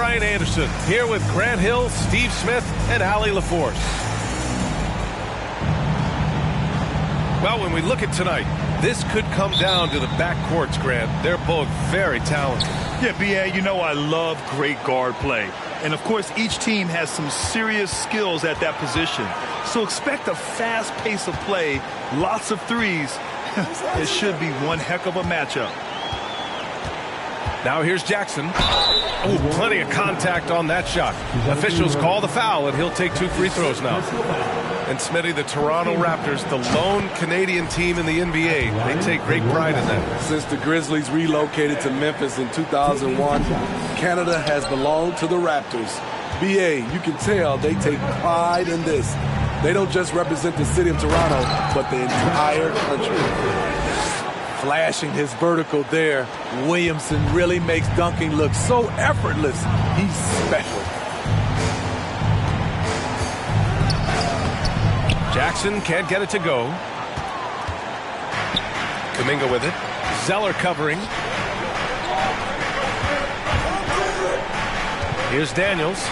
Brian Anderson, here with Grant Hill, Steve Smith, and Allie LaForce. Well, when we look at tonight, this could come down to the backcourts, Grant. They're both very talented. Yeah, B.A., you know I love great guard play. And, of course, each team has some serious skills at that position. So expect a fast pace of play, lots of threes. It should be one heck of a matchup. Now here's Jackson. Oh, plenty of contact on that shot. Officials call the foul, and he'll take 2 free throws now. And Smitty, the Toronto Raptors, the lone Canadian team in the NBA, they take great pride in that. Since the Grizzlies relocated to Memphis in 2001, Canada has belonged to the Raptors. BA, you can tell they take pride in this. They don't just represent the city of Toronto, but the entire country. Flashing his vertical there, Williamson really makes dunking look so effortless. He's special. Jackson can't get it to go. Kuminga with it. Zeller covering. Here's Daniels.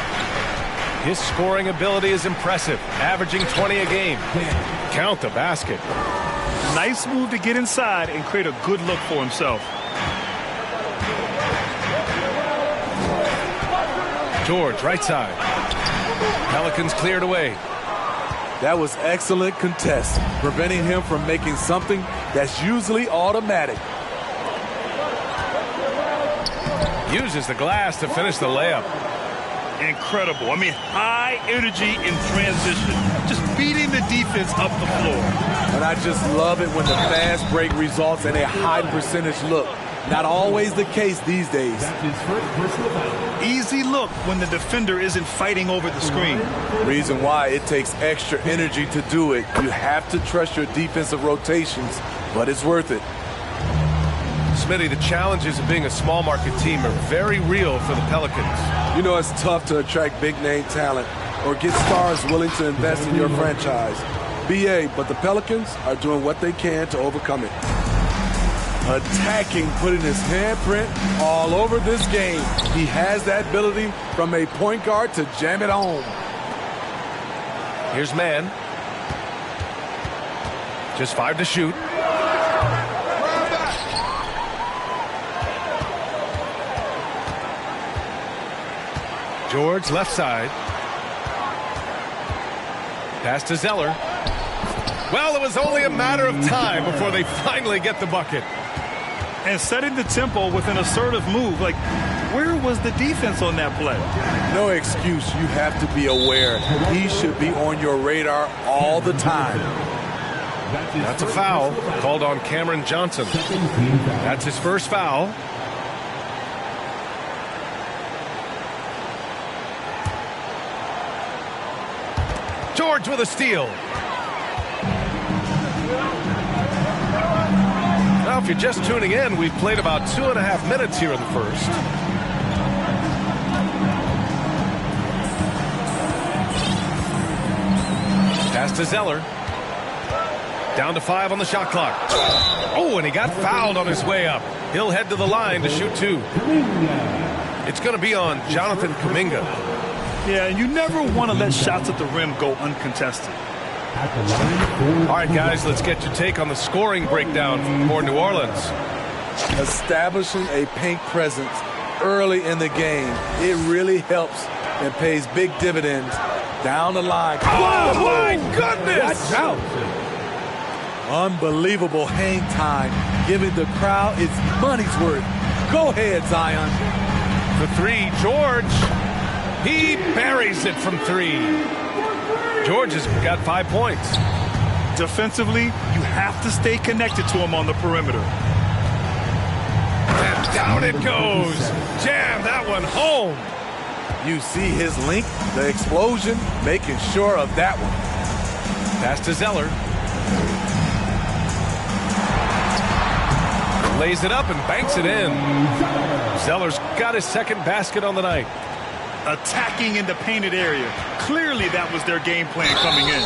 His scoring ability is impressive, averaging 20 a game. Count the basket. Nice move to get inside and create a good look for himself. George, right side. Pelicans cleared away. That was excellent contest, preventing him from making something that's usually automatic. Uses the glass to finish the layup. Incredible. I mean, high energy in transition. Just beating the defense up the floor. And I just love it when the fast break results in a high percentage look. Not always the case these days. Easy look when the defender isn't fighting over the screen. Reason why it takes extra energy to do it. You have to trust your defensive rotations, but it's worth it. Smitty, the challenges of being a small market team are very real for the Pelicans. You know, it's tough to attract big name talent or get stars willing to invest in your franchise. BA, but the Pelicans are doing what they can to overcome it. Attacking, putting his handprint all over this game. He has that ability from a point guard to jam it home. Here's Mann. Just 5 to shoot. George, left side. Pass to Zeller. Well, it was only a matter of time before they finally get the bucket. And setting the tempo with an assertive move. Like, where was the defense on that play? No excuse. You have to be aware. He should be on your radar all the time. That's a foul called on Cameron Johnson. That's his first foul. George with a steal. Now, if you're just tuning in, we've played about 2.5 minutes here in the first. Pass to Zeller. Down to 5 on the shot clock. Oh, and he got fouled on his way up. He'll head to the line to shoot 2. It's going to be on Jonathan Kuminga. Yeah, and you never want to let shots at the rim go uncontested. All right, guys, let's get your take on the scoring breakdown for New Orleans. Establishing a paint presence early in the game, it really helps and pays big dividends down the line. Oh, my goodness! Watch out. Unbelievable hang time, giving the crowd its money's worth. Go ahead, Zion. The 3, George. He buries it from 3. George has got 5 points. Defensively, you have to stay connected to him on the perimeter. And down it goes. Jam that one home. You see his link, the explosion, making sure of that one. Pass to Zeller. Lays it up and banks it in. Zeller's got his second basket on the night. Attacking in the painted area. Clearly that was their game plan coming in.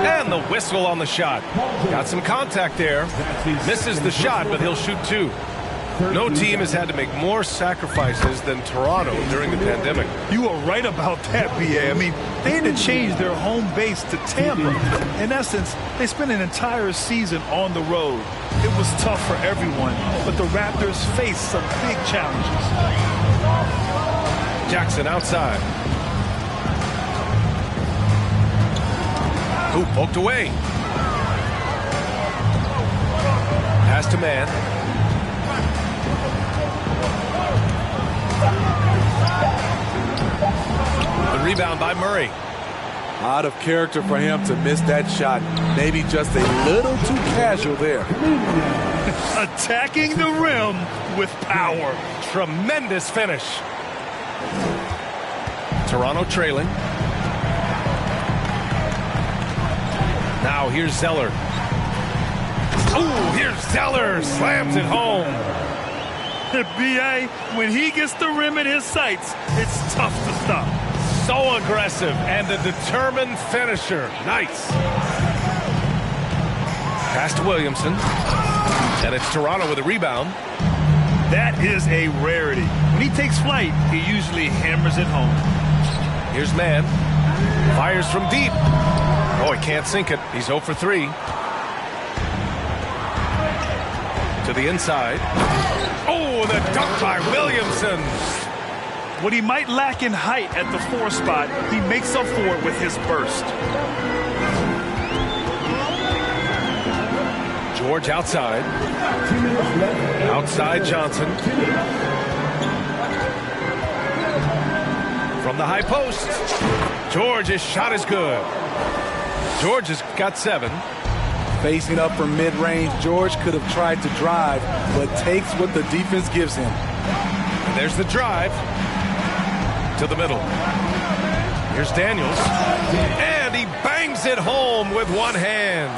And the whistle on the shot. Got some contact there. Misses the shot, but he'll shoot 2. No team has had to make more sacrifices than Toronto during the pandemic. You are right about that, B.A. I mean, they had to change their home base to Tampa. In essence, they spent an entire season on the road. It was tough for everyone, but the Raptors faced some big challenges. Jackson outside. Hoop poked away. Pass to man. The rebound by Murray. Out of character for him to miss that shot. Maybe just a little too casual there. Attacking the rim with power. Tremendous finish. Toronto trailing. Now here's Zeller. Oh, here's Zeller. Slams it home. B.A., when he gets the rim in his sights, it's tough to stop. So aggressive and a determined finisher. Nice. Pass to Williamson. And it's Toronto with a rebound. That is a rarity. When he takes flight, he usually hammers it home. Here's man. Fires from deep. Oh, he can't sink it. He's 0 for 3. To the inside. Oh, the dunk by Williamson. What he might lack in height at the 4 spot, he makes up for it with his burst. George outside. Outside Johnson. From the high post. George's shot is good. George has got 7. Facing up from mid-range, George could have tried to drive, but takes what the defense gives him. And there's the drive to the middle. Here's Daniels. And he bangs it home with one hand.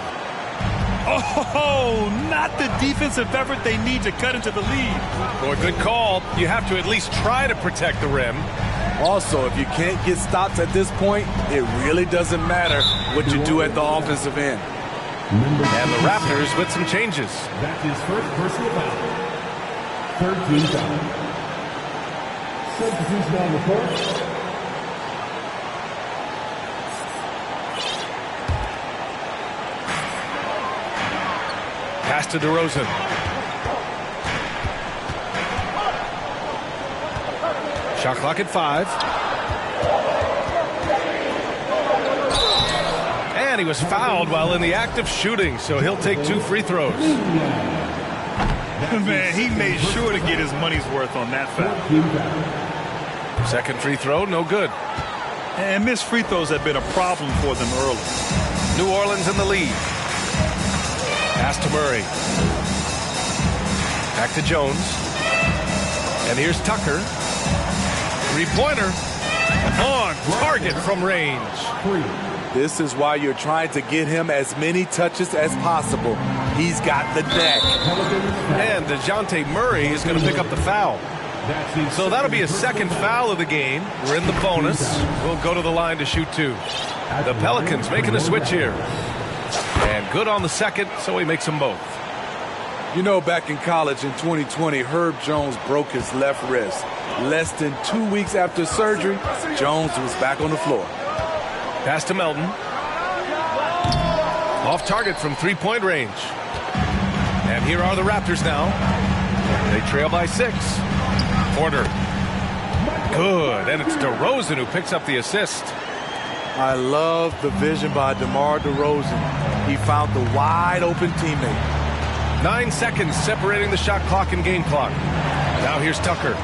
Oh, not the defensive effort they need to cut into the lead. Boy, good call. You have to at least try to protect the rim. Also, if you can't get stops at this point, it really doesn't matter what you do at the offensive end. And the Raptors with some changes. That's his first personal foul. 13 foul. Substitution on the court. Pass to DeRozan. Shot clock at 5. And he was fouled while in the act of shooting, so he'll take 2 free throws. Man, he made sure to get his money's worth on that foul. Second free throw, no good. And missed free throws have been a problem for them early. New Orleans in the lead. Pass to Murray. Back to Jones. And here's Tucker. Three-pointer. On target from range. This is why you're trying to get him as many touches as possible. He's got the deck. And DeJounte Murray is going to pick up the foul. So that'll be a second foul of the game. We're in the bonus. We'll go to the line to shoot 2. The Pelicans making a switch here. And good on the second, so he makes them both. You know, back in college in 2020, Herb Jones broke his left wrist. Less than 2 weeks after surgery, Jones was back on the floor. Pass to Melton. Off target from three-point range. And here are the Raptors now. They trail by 6. Porter. Good. And it's DeRozan who picks up the assist. I love the vision by DeMar DeRozan. He found the wide-open teammate. 9 seconds separating the shot clock and game clock. Now here's Tucker.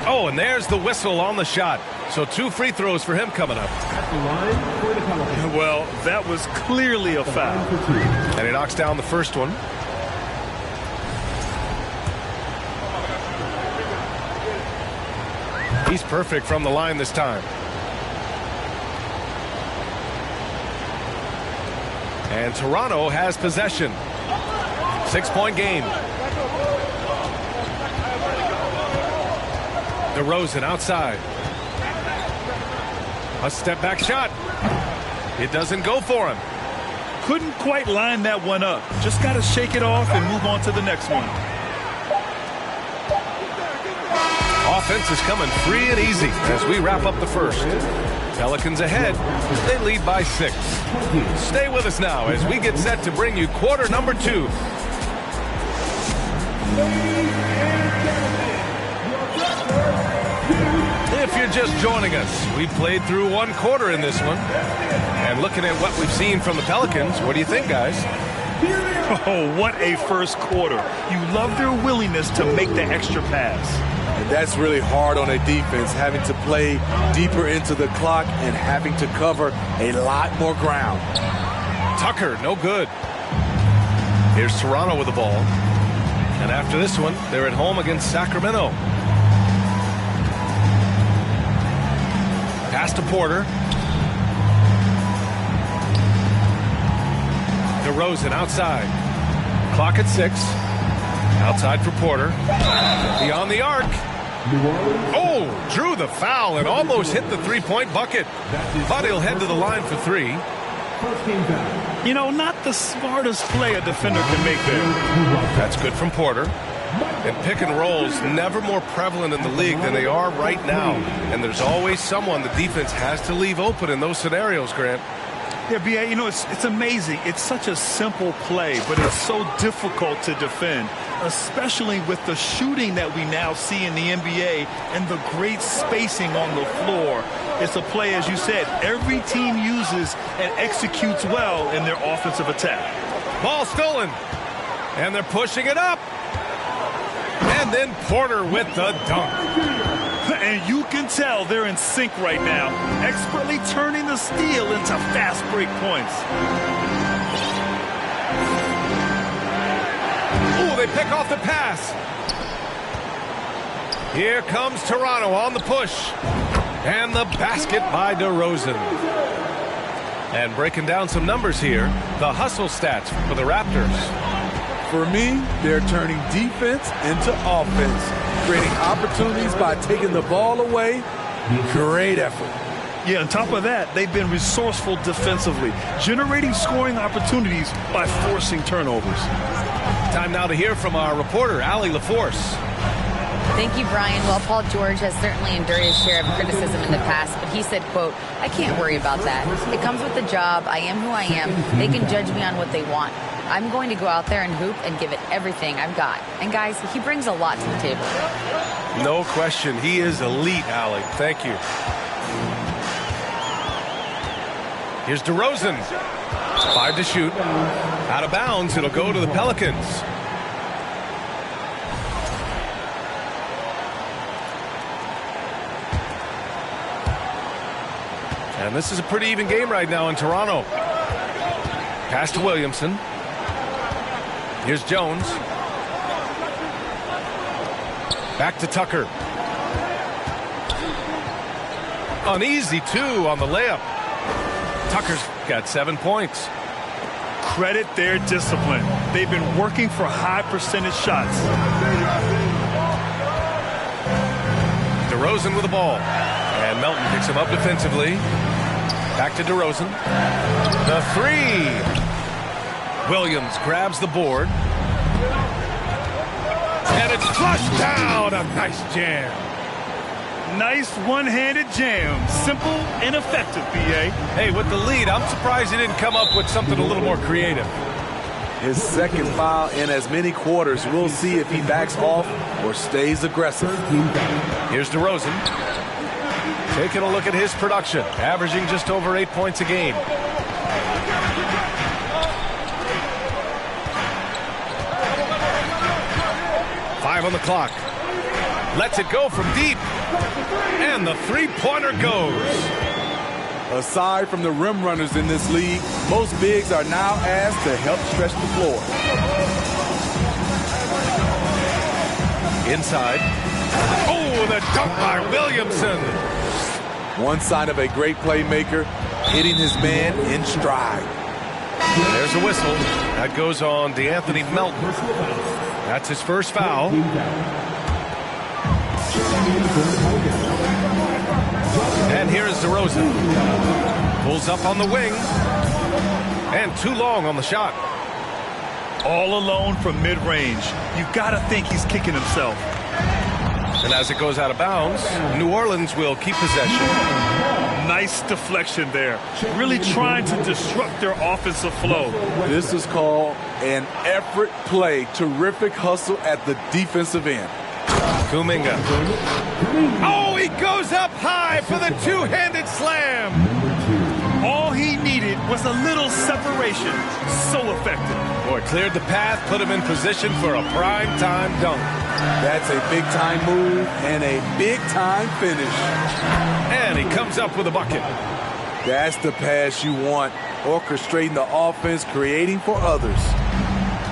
Oh, and there's the whistle on the shot. So 2 free throws for him coming up. Well, that was clearly a foul. And he knocks down the first one. He's perfect from the line this time. And Toronto has possession. 6-point game. DeRozan outside. A step back shot. It doesn't go for him. Couldn't quite line that one up. Just got to shake it off and move on to the next one. Offense is coming free and easy as we wrap up the first. Pelicans ahead. They lead by 6. Stay with us now as we get set to bring you quarter number 2. If you're just joining us, we played through 1 quarter in this one. And looking at what we've seen from the Pelicans, what do you think, guys? Oh, what a first quarter. You love their willingness to make the extra pass. And that's really hard on a defense, having to play deeper into the clock and having to cover a lot more ground. Tucker, no good. Here's Toronto with the ball. And after this one, they're at home against Sacramento. Pass to Porter. DeRozan outside. Clock at 6. Outside for Porter. Beyond the arc. Oh, drew the foul and almost hit the three-point bucket. But he'll head to the line for 3. You know, not the smartest play a defender can make there. That's good from Porter. And pick and rolls never more prevalent in the league than they are right now. And there's always someone the defense has to leave open in those scenarios, Grant. Yeah, B.A., you know, it's amazing. It's such a simple play, but it's so difficult to defend, especially with the shooting that we now see in the NBA and the great spacing on the floor. It's a play, as you said, every team uses and executes well in their offensive attack. Ball stolen. And they're pushing it up. And then Porter with the dunk. And you can tell they're in sync right now, expertly turning the steal into fast break points. Ooh, they pick off the pass. Here comes Toronto on the push. And the basket by DeRozan. And breaking down some numbers here, the hustle stats for the Raptors. For me, they're turning defense into offense, creating opportunities by taking the ball away. Great effort. Yeah, on top of that, they've been resourceful defensively, generating scoring opportunities by forcing turnovers. Time now to hear from our reporter, Allie LaForce. Thank you, Brian. Well, Paul George has certainly endured his share of criticism in the past, but he said, quote, "I can't worry about that. It comes with the job. I am who I am. They can judge me on what they want. I'm going to go out there and hoop and give it everything I've got." And guys, he brings a lot to the table. No question. He is elite, Allie. Thank you. Here's DeRozan. 5 to shoot. Out of bounds. It'll go to the Pelicans. And this is a pretty even game right now in Toronto. Pass to Williamson. Here's Jones. Back to Tucker. An easy 2 on the layup. Tucker's got 7 points. Credit their discipline. They've been working for high percentage shots. DeRozan with the ball. And Melton picks him up defensively. Back to DeRozan. The 3. Williams grabs the board. And it's flushed down. A nice jam. Nice one-handed jam. Simple and effective, B.A. Hey, with the lead, I'm surprised he didn't come up with something a little more creative. His second foul in as many quarters. We'll see if he backs off or stays aggressive. Here's DeRozan. Taking a look at his production, averaging just over 8 points a game. Five on the clock. Lets it go from deep. And the three-pointer goes. Aside from the rim runners in this league, most bigs are now asked to help stretch the floor. Inside. Oh, the dunk by Williamson. One sign of a great playmaker, hitting his man in stride. There's a whistle. That goes on DeAnthony Melton. That's his first foul. And here is DeRozan. Pulls up on the wing. And too long on the shot. All alone from mid-range. You gotta think he's kicking himself. And as it goes out of bounds, New Orleans will keep possession. Nice deflection there. Really trying to disrupt their offensive flow. This is called an effort play. Terrific hustle at the defensive end. Kuminga. Oh, he goes up high for the two-handed slam. All he needed was a little separation. So effective. Boy, cleared the path, put him in position for a prime-time dunk. That's a big-time move and a big-time finish. And he comes up with a bucket. That's the pass you want. Orchestrating the offense, creating for others.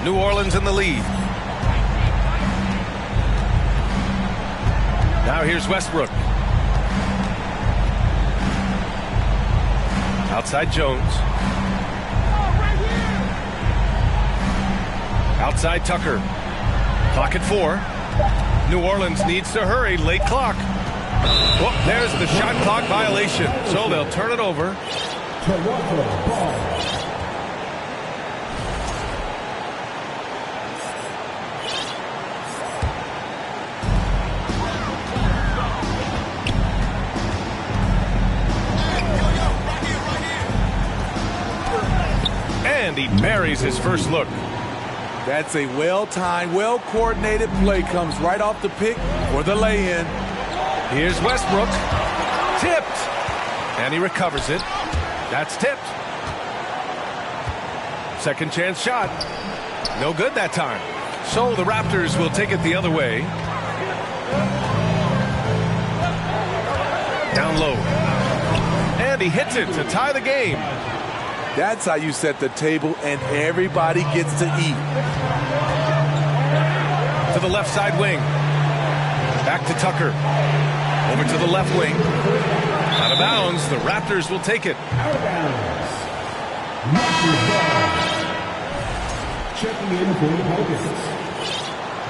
New Orleans in the lead. Now here's Westbrook. Outside Jones. Outside Tucker. Clock at 4. New Orleans needs to hurry. Late clock. Oh, there's the shot clock violation. So they'll turn it over. Toronto ball. And he buries his first look. That's a well-timed, well-coordinated play. Comes right off the pick for the lay-in. Here's Westbrook. Tipped. And he recovers it. That's tipped. Second chance shot. No good that time. So the Raptors will take it the other way. Down low. And he hits it to tie the game. That's how you set the table and everybody gets to eat. To the left side wing. Back to Tucker. Over to the left wing. Out of bounds. The Raptors will take it. Out of bounds. Raptors ball. Checking in for the Pelicans.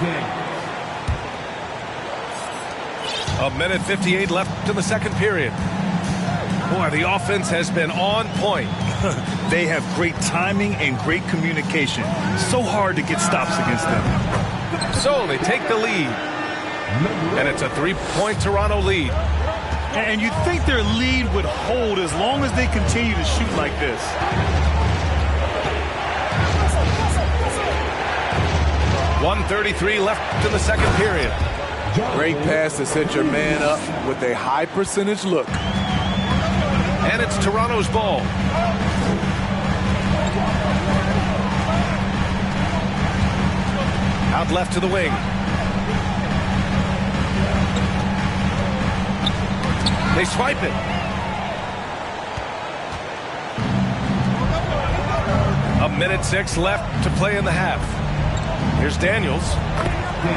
Daniels. 1:58 left in the second period. Boy, the offense has been on point. They have great timing and great communication. So hard to get stops against them. So they take the lead. And it's a 3-point Toronto lead. And you'd think their lead would hold as long as they continue to shoot like this. .133 left in the second period. Great pass to set your man up with a high percentage look. And it's Toronto's ball. Out left to the wing. They swipe it. A minute 6 left to play in the half. Here's Daniels.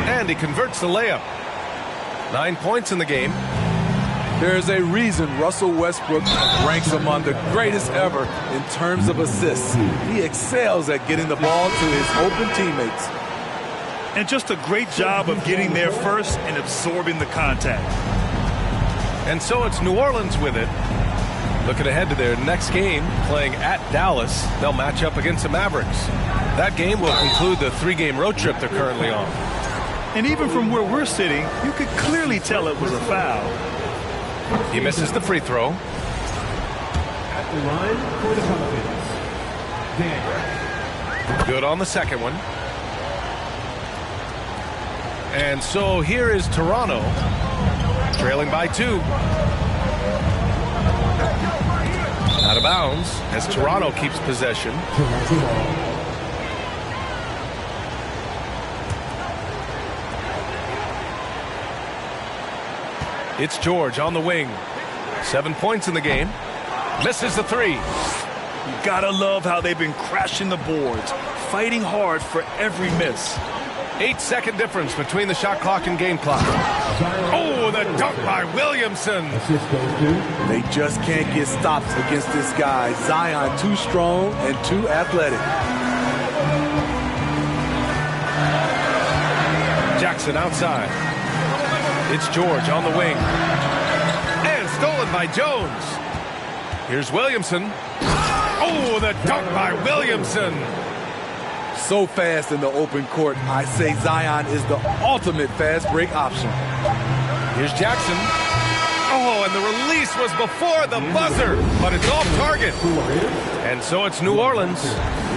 And he converts the layup. 9 points in the game. There's a reason Russell Westbrook ranks among the greatest ever in terms of assists. He excels at getting the ball to his open teammates. And just a great job of getting there first and absorbing the contact. And so it's New Orleans with it. Looking ahead to their next game, playing at Dallas. They'll match up against the Mavericks. That game will conclude the 3-game road trip they're currently on. And even from where we're sitting, you could clearly tell it was a foul. He misses the free throw. At the line for the Pelicans. Good on the second one. And so here is Toronto, trailing by 2. Out of bounds as Toronto keeps possession. It's George on the wing. 7 points in the game. Misses the 3. You gotta love how they've been crashing the boards, fighting hard for every miss. 8-second difference between the shot clock and game clock. Oh, the dunk by Williamson. Assist goes to. They just can't get stops against this guy. Zion too strong and too athletic. Jackson outside. It's George on the wing. And stolen by Jones. Here's Williamson. Oh, Oh, the dunk by Williamson. So fast in the open court, I say Zion is the ultimate fast break option. Here's Jackson. Oh, and the release was before the buzzer, but it's off target. And so it's New Orleans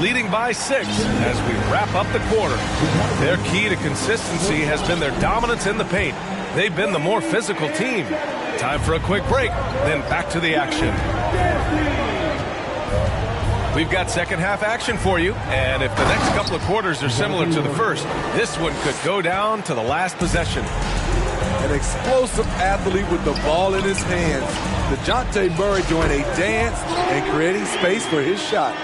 leading by 6 as we wrap up the quarter. Their key to consistency has been their dominance in the paint. They've been the more physical team. Time for a quick break, then back to the action. We've got second half action for you, and if the next couple of quarters are similar to the first, this one could go down to the last possession. An explosive athlete with the ball in his hands. DeJounte Murray doing a dance and creating space for his shot.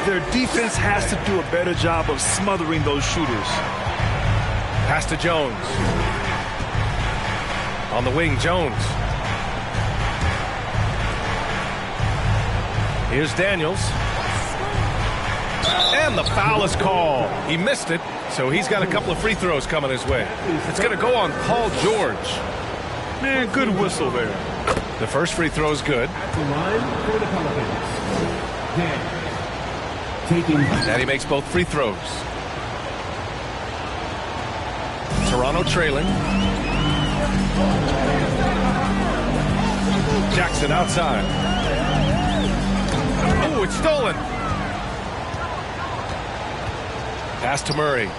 Their defense has to do a better job of smothering those shooters. Pass to Jones. On the wing, Jones. Here's Daniels. And the foul is called. He missed it, so he's got a couple of free throws coming his way. It's going to go on Paul George. Man, good whistle there. The first free throw is good. At the line for the Pelicans. And he makes both free throws. Toronto trailing. Jackson outside. Oh, it's stolen. Pass to Murray.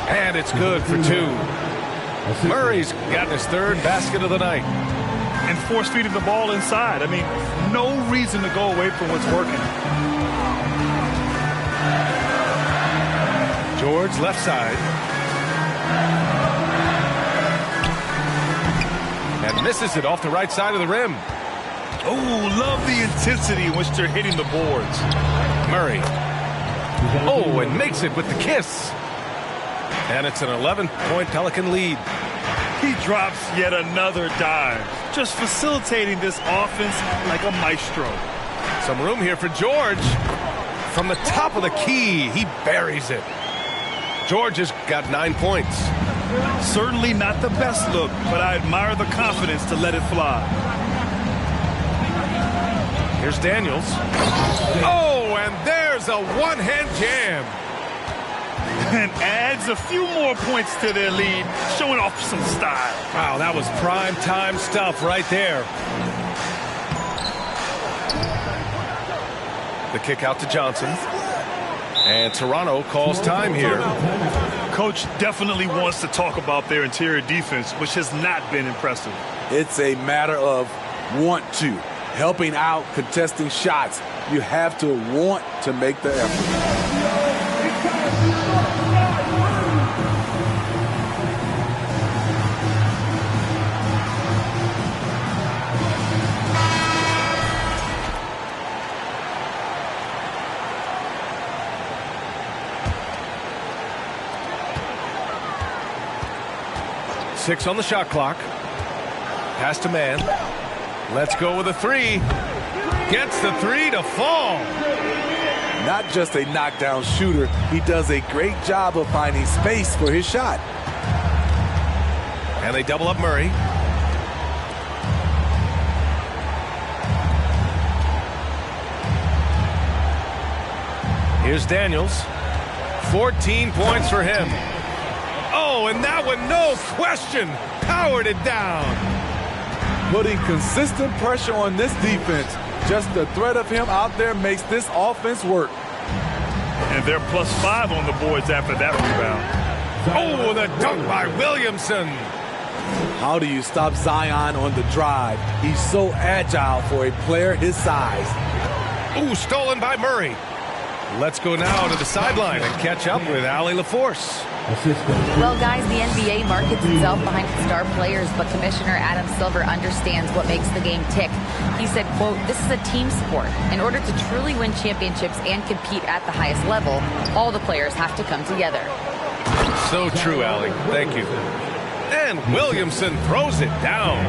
And it's good for 2. Murray's gotten his third basket of the night. And force feeding the ball inside. I mean, no reason to go away from what's working. George left side. And misses it off the right side of the rim. Oh, love the intensity in which they're hitting the boards. Murray. Oh, and makes it with the kiss. And it's an 11-point Pelican lead. He drops yet another dive, just facilitating this offense like a maestro. Some room here for George. From the top of the key, he buries it. George has got 9 points. Certainly not the best look, but I admire the confidence to let it fly. Here's Daniels. Oh, and there's a one-hand jam. And adds a few more points to their lead, showing off some style. Wow, that was prime time stuff right there. The kick out to Johnson. And Toronto calls time here. Coach definitely wants to talk about their interior defense, which has not been impressive. It's a matter of want to. Helping out, contesting shots. You have to want to make the effort. Six on the shot clock. Pass to man. Let's go with a 3. Gets the 3 to fall. Not just a knockdown shooter, he does a great job of finding space for his shot. And they double up Murray. Here's Daniels. 14 points for him. Oh, and that one, no question, powered it down. Putting consistent pressure on this defense. Just the threat of him out there makes this offense work. And they're +5 on the boards after that rebound. Oh, the dunk by Williamson. How do you stop Zion on the drive? He's so agile for a player his size. Ooh, stolen by Murray. Let's go now to the sideline and catch up with Allie LaForce. Well, guys, the NBA markets itself behind its star players, but Commissioner Adam Silver understands what makes the game tick. He said, quote, "This is a team sport. In order to truly win championships and compete at the highest level, all the players have to come together." So true, Allie. Thank you. And Williamson throws it down.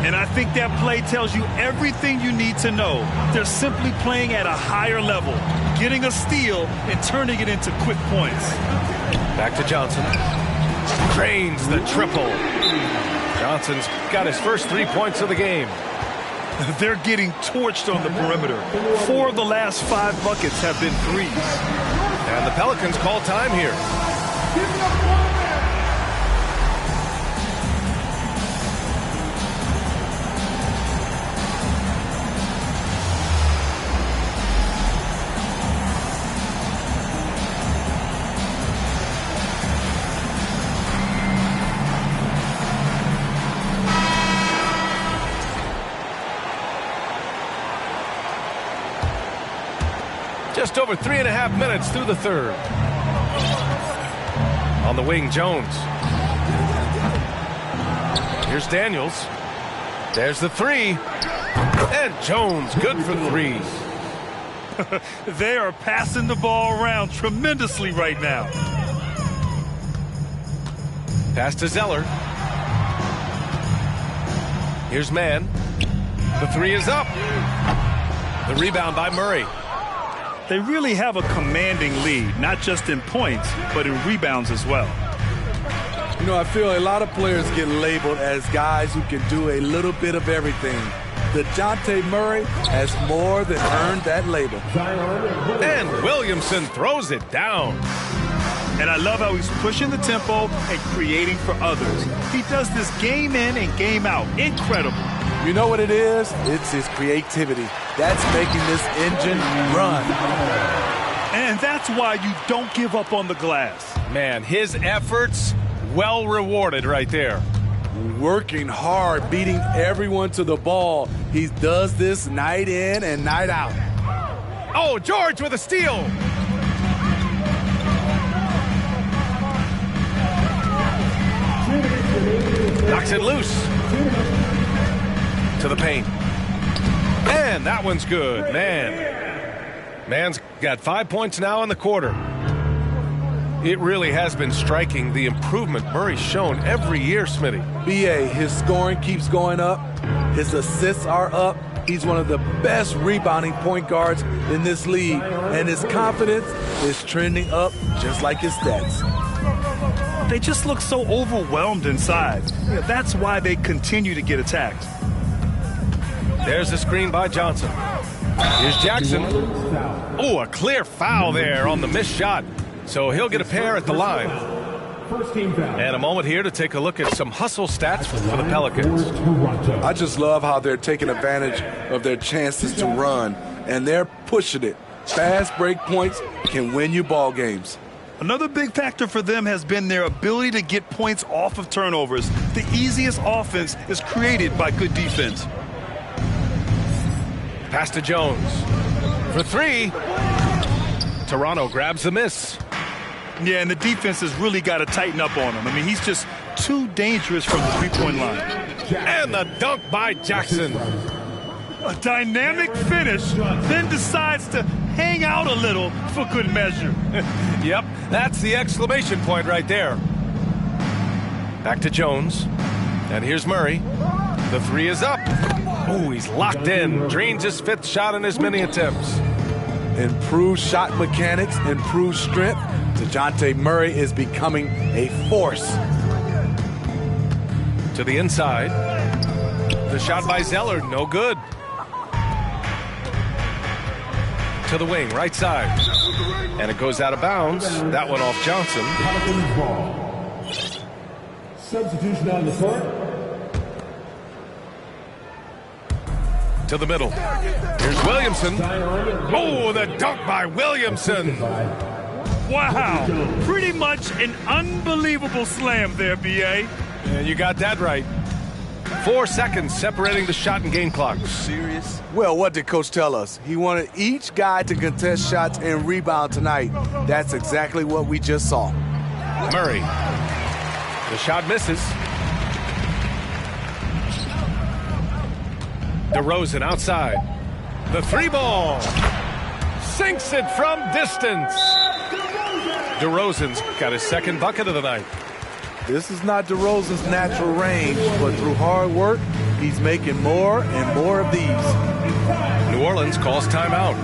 And I think that play tells you everything you need to know. They're simply playing at a higher level, getting a steal and turning it into quick points. Back to Johnson. Drains the triple. Johnson's got his first 3 points of the game. They're getting torched on the perimeter. 4 of the last 5 buckets have been threes. And the Pelicans call time here. Just over 3.5 minutes through the third. On the wing, Jones. Here's Daniels. There's the three. And Jones, good for threes. They are passing the ball around tremendously right now. Pass to Zeller. Here's Mann. The three is up. The rebound by Murray. They really have a commanding lead, not just in points, but in rebounds as well. You know, I feel a lot of players get labeled as guys who can do a little bit of everything. DeJounte Murray has more than earned that label. And Williamson throws it down. And I love how he's pushing the tempo and creating for others. He does this game in and game out. Incredible. You know what it is? It's his creativity. That's making this engine run. And that's why you don't give up on the glass. Man, his efforts well rewarded right there. Working hard, beating everyone to the ball. He does this night in and night out. Oh, George with a steal. Knocks it loose. To the paint. And that one's good. Mann's got 5 points now in the quarter. It really has been striking, the improvement Murray's shown every year, Smitty. B.A., his scoring keeps going up. His assists are up. He's one of the best rebounding point guards in this league. And his confidence is trending up just like his stats. They just look so overwhelmed inside. That's why they continue to get attacked. There's the screen by Johnson. Here's Jackson. Oh, a clear foul there on the missed shot. So he'll get a pair at the line. And a moment here to take a look at some hustle stats for the Pelicans. I just love how they're taking advantage of their chances to run, and they're pushing it. Fast break points can win you ball games. Another big factor for them has been their ability to get points off of turnovers. The easiest offense is created by good defense. Pass to Jones. For three. Toronto grabs the miss. Yeah, and the defense has really got to tighten up on him. I mean, he's just too dangerous from the three-point line. And the dunk by Jackson. A dynamic finish, then decides to hang out a little for good measure. Yep, that's the exclamation point right there. Back to Jones. And here's Murray. The three is up. Oh, he's locked in. Drains his 5th shot in his many attempts. Improved shot mechanics, improved strength. DeJounte Murray is becoming a force. To the inside. The shot by Zeller, no good. To the wing, right side. And it goes out of bounds. That one off Johnson. Substitution on the court. To the middle. Here's Williamson. Oh, the dunk by Williamson. Wow. Pretty much an unbelievable slam there, B.A. Yeah, you got that right. 4 seconds separating the shot and game clock. Serious? Well, what did Coach tell us? He wanted each guy to contest shots and rebound tonight. That's exactly what we just saw. Murray. The shot misses. DeRozan outside. The three ball. Sinks it from distance. DeRozan's got his 2nd bucket of the night. This is not DeRozan's natural range, but through hard work, he's making more and more of these. New Orleans calls timeout.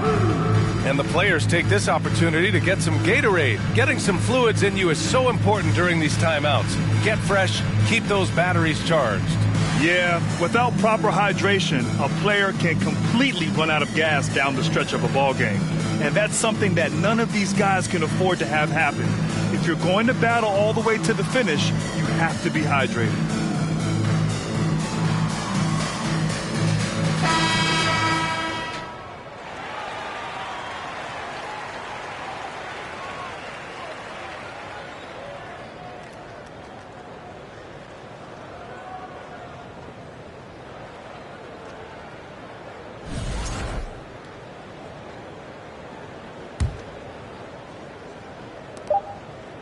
And the players take this opportunity to get some Gatorade. Getting some fluids in you is so important during these timeouts. Get fresh, keep those batteries charged. Yeah, without proper hydration, a player can completely run out of gas down the stretch of a ball game. And that's something that none of these guys can afford to have happen. If you're going to battle all the way to the finish, you have to be hydrated.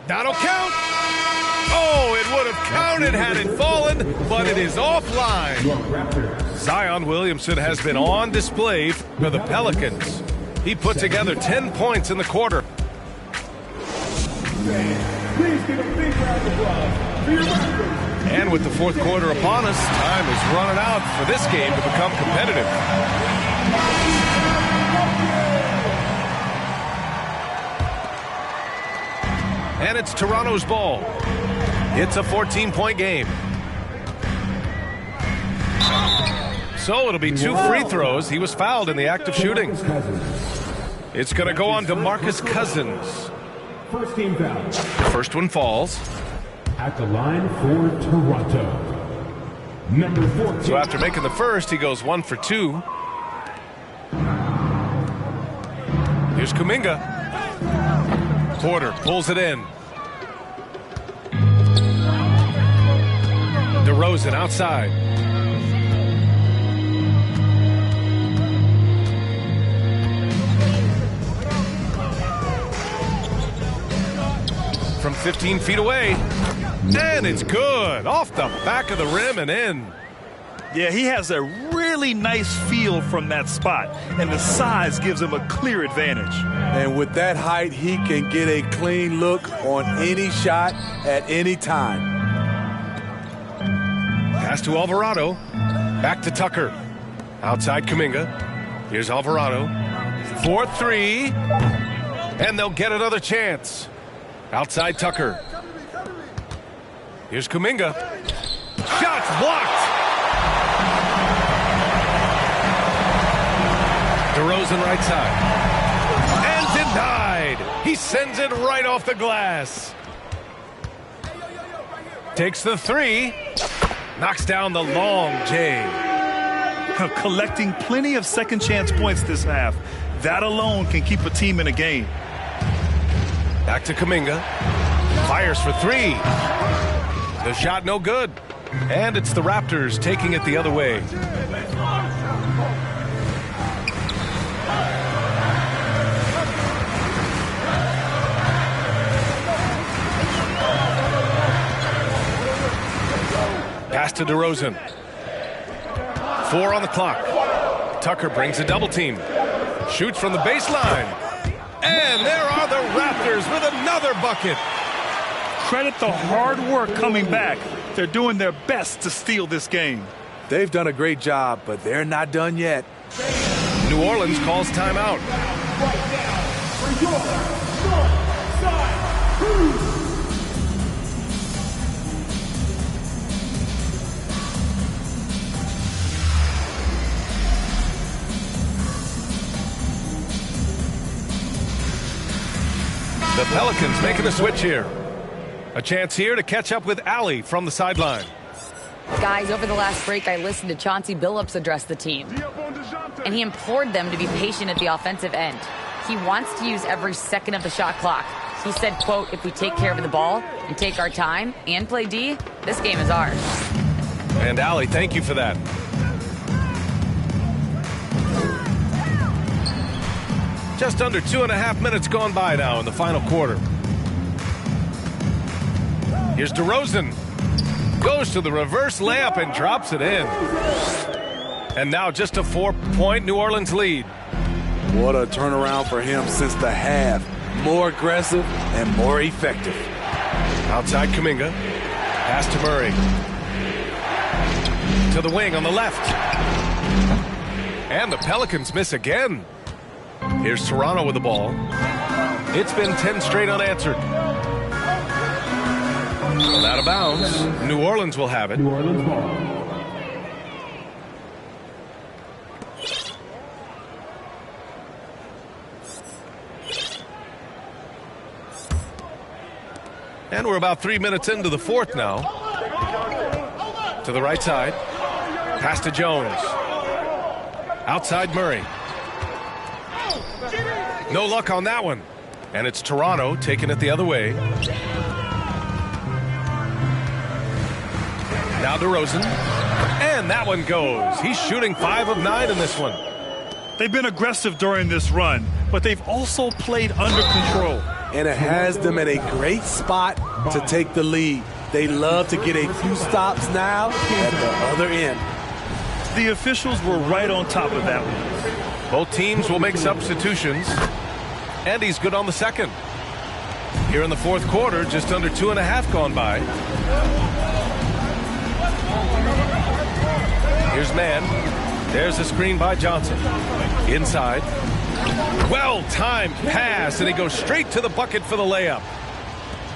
That'll count. Oh, it would have counted had it fallen, but it is offline. Zion Williamson has been on display for the Pelicans. He put together 10 points in the quarter. Please give a big round of applause for your Raptors. And with the fourth quarter upon us, time is running out for this game to become competitive. And it's Toronto's ball. It's a 14-point game. So it'll be 2 free throws. He was fouled in the act of shooting. It's going to go on to DeMarcus Cousins. First team foul. The first one falls. At the line for Toronto. Number 14. So after making the first, he goes 1 for 2. Here's Kuminga. Porter pulls it in. DeRozan outside. From 15 feet away. And it's good. Off the back of the rim and in. Yeah, he has a really nice feel from that spot, and the size gives him a clear advantage. And with that height, he can get a clean look on any shot at any time. Pass to Alvarado. Back to Tucker. Outside Kuminga. Here's Alvarado. 4-3. And they'll get another chance. Outside Tucker. Here's Kuminga. Shots blocked. DeRozan right side. And denied. He sends it right off the glass. Takes the 3. Knocks down the long J. Collecting plenty of second chance points this half. That alone can keep a team in a game. Back to Kuminga. Fires for 3. The shot no good. And it's the Raptors taking it the other way. Pass to DeRozan. 4 on the clock. Tucker brings a double team. Shoots from the baseline. And there are the Raptors with another bucket. Credit the hard work coming back. They're doing their best to steal this game. They've done a great job, but they're not done yet. New Orleans calls timeout. Right now, for your North Side Crew. The Pelicans making a switch here. A chance here to catch up with Allie from the sideline. Guys, over the last break, I listened to Chauncey Billups address the team. And he implored them to be patient at the offensive end. He wants to use every second of the shot clock. He said, quote, if we take care of the ball and take our time and play D, this game is ours. And Allie, thank you for that. Just under 2.5 minutes gone by now in the final quarter. Here's DeRozan. Goes to the reverse layup and drops it in. And now just a 4-point New Orleans lead. What a turnaround for him since the half. More aggressive and more effective. Outside Kuminga. Pass to Murray. To the wing on the left. And the Pelicans miss again. Here's Toronto with the ball. It's been 10 straight unanswered. Out of bounds. New Orleans will have it. New Orleans ball. And we're about 3 minutes into the fourth now. To the right side. Pass to Jones. Outside Murray. No luck on that one. And it's Toronto taking it the other way. Now DeRozan. And that one goes. He's shooting 5 of 9 in this one. They've been aggressive during this run, but they've also played under control. And it has them at a great spot to take the lead. They love to get a few stops now at the other end. The officials were right on top of that one. Both teams will make substitutions. And he's good on the second. Here in the fourth quarter, just under 2.5 gone by. Here's Mann. There's a screen by Johnson. Inside. Well-timed pass, and he goes straight to the bucket for the layup.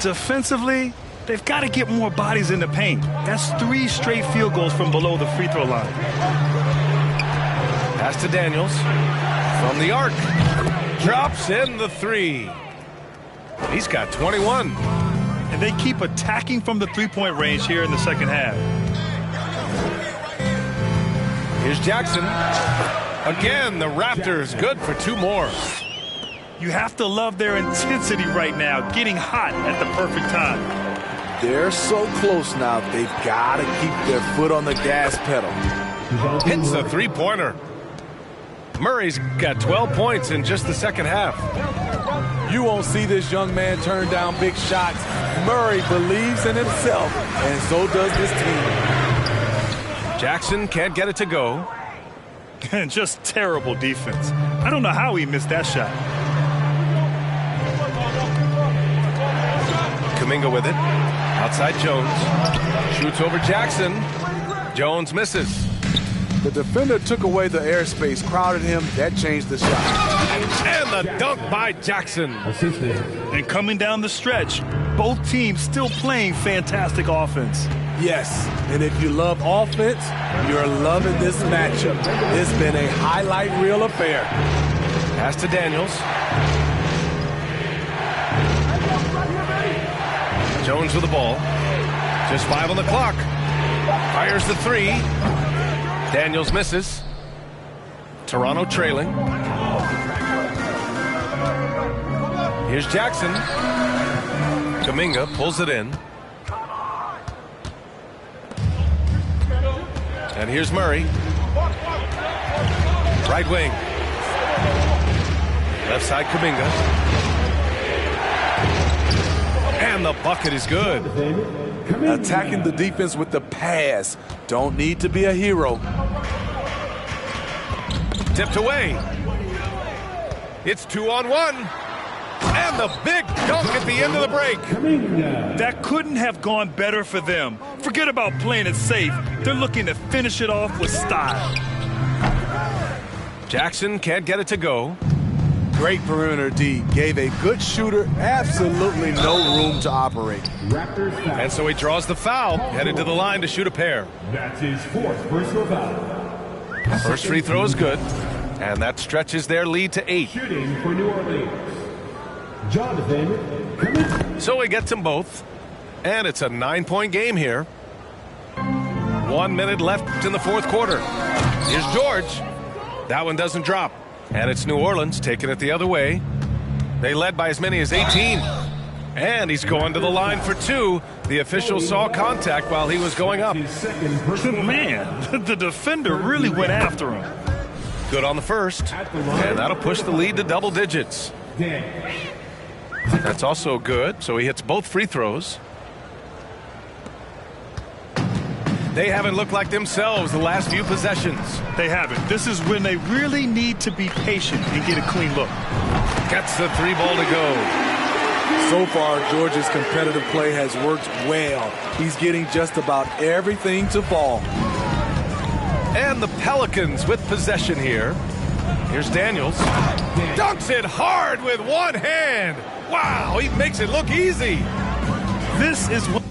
Defensively, they've got to get more bodies in the paint. That's 3 straight field goals from below the free throw line. Pass to Daniels. From the arc. Drops in the 3. He's got 21. And they keep attacking from the three-point range here in the second half. Here's Jackson. Again, the Raptors good for 2 more. You have to love their intensity right now, getting hot at the perfect time. They're so close now, they've got to keep their foot on the gas pedal. Hits a three-pointer. Murray's got 12 points in just the second half. You won't see this young man turn down big shots. Murray believes in himself, and so does this team. Jackson can't get it to go. And just terrible defense. I don't know how he missed that shot. Kuminga with it. Outside Jones. Shoots over Jackson. Jones misses. The defender took away the airspace, crowded him. That changed the shot. And the dunk by Jackson. And coming down the stretch, both teams still playing fantastic offense. Yes, and if you love offense, you're loving this matchup. It's been a highlight reel affair. Pass to Daniels. Jones with the ball. Just 5 on the clock. Fires the 3. Daniels misses. Toronto trailing. Here's Jackson. Kuminga pulls it in. And here's Murray. Right wing. Left side Kuminga. And the bucket is good. Attacking the defense with the pass. Don't need to be a hero. Tipped away. It's 2-on-1. And the big dunk at the end of the break. That couldn't have gone better for them. Forget about playing it safe. They're looking to finish it off with style. Jackson can't get it to go. Great perimeter D. Gave a good shooter absolutely no room to operate. And so he draws the foul, headed to the line to shoot a pair. That's his 4th personal foul. First free throw is good, and that stretches their lead to 8. Shooting for New Orleans, Jonathan Kuminga. So he gets them both, and it's a 9-point game here. 1 minute left in the fourth quarter. Here's George. That one doesn't drop. And it's New Orleans taking it the other way. They led by as many as 18. And he's going to the line for 2. The official saw contact while he was going up. His 2nd personal Man, the defender really went after him. Good on the first. And that'll push the lead to double digits. That's also good. So he hits both free throws. They haven't looked like themselves the last few possessions. They haven't. This is when they really need to be patient and get a clean look. Gets the 3 ball to go. So far, George's competitive play has worked well. He's getting just about everything to fall. And the Pelicans with possession here. Here's Daniels. Dunks it hard with one hand. Wow, he makes it look easy. This is what